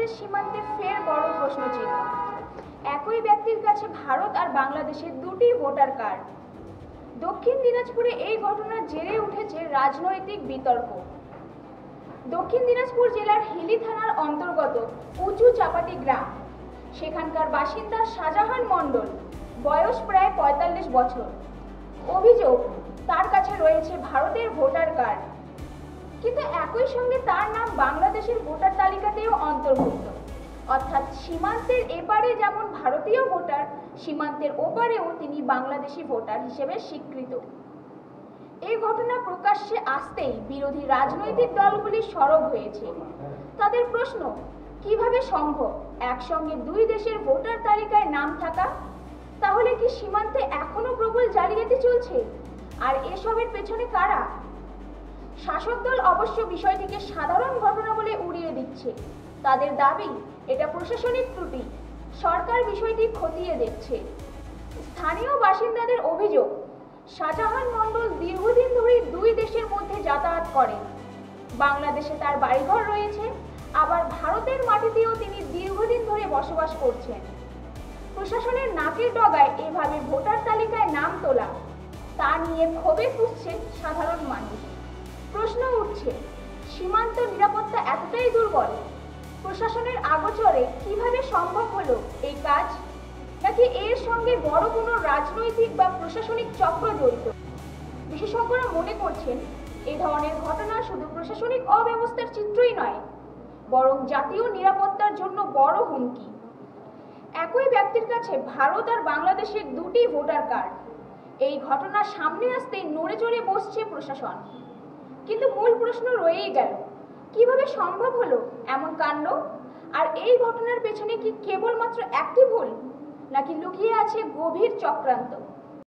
বাংলাদেশ সীমান্তে ফের বড় প্রশ্নচিহ্ন। একই ব্যক্তির কাছে ভারত আর বাংলাদেশের দুটি ভোটার কার্ড। দক্ষিণ দিনাজপুরে এই ঘটনার জেরে উঠেছে রাজনৈতিক বিতর্ক। দক্ষিণ দিনাজপুর জেলার হিলি থানার অন্তর্গত উঁচু চাপাটি গ্রাম, সেখানকার বাসিন্দা শাহজাহান মণ্ডল, বয়স প্রায় ৪৫ বছর। অভিযোগ, তার কাছে রয়েছে ভারতের ভোটার কার্ড, কিন্তু একই সঙ্গে তার নাম বাংলাদেশের ভোটার তালিকাতেও অন্তর্ভুক্ত। অর্থাৎ সীমান্তের এপারে যেমন ভারতীয় ভোটার, সীমান্তের ওপারেও তিনি বাংলাদেশি ভোটার হিসেবে স্বীকৃত। এই ঘটনা প্রকাশ্যে আসতেই বিরোধী রাজনৈতিক দলগুলি সরব হয়েছে। তাদের প্রশ্ন, কিভাবে সম্ভব একসঙ্গে দুই দেশের ভোটার তালিকায় নাম থাকা? তাহলে কি সীমান্তে এখনো প্রবল জালিয়াতি চলছে? আর এসবের পেছনে কারা? শাসক দল অবশ্য বিষয়টিকে সাধারণ ঘটনা বলে উড়িয়ে দিচ্ছে। তাদের দাবি, এটা প্রশাসনিক ত্রুটি, সরকার বিষয়টি খতিয়ে দেখছে। স্থানীয় বাসিন্দাদের অভিযোগ, শাহজাহান মণ্ডল দীর্ঘদিন ধরে দুই দেশের মধ্যে যাতায়াত করেন। বাংলাদেশে তার বাড়িঘর রয়েছে, আবার ভারতের মাটিতেও তিনি দীর্ঘদিন ধরে বসবাস করছেন। প্রশাসনের নাকের ডগায় এভাবে ভোটার তালিকায় নাম তোলা, তা নিয়ে ক্ষোভে ফুঁসছেন সাধারণ মানুষ। প্রশ্ন উঠছে, সীমান্ত নিরাপত্তা এতটাই দুর্বল? প্রশাসনের আগোচরে কিভাবে সম্ভব হলো এই কাজ? নাকি এর সঙ্গে বড় কোনো রাজনৈতিক বা প্রশাসনিক চক্র জড়িত? বিশেষজ্ঞরা মনে করছেন, এই ধরনের ঘটনা শুধু প্রশাসনিক অব্যবস্থার চিত্রই নয়, বরং জাতীয় নিরাপত্তার জন্য বড় হুমকি। একই ব্যক্তির কাছে ভারত আর বাংলাদেশের দুটি ভোটার কার্ড। এই ঘটনা সামনে আসতেই নড়ে চড়ে বসছে প্রশাসন। কিন্তু মূল প্রশ্ন রয়েই গেল, কিভাবে সম্ভব হলো এমন কাণ্ড? আর এই ঘটনার পেছনে কি কেবলমাত্র একটি ভুল, নাকি লুকিয়ে আছে গভীর চক্রান্ত?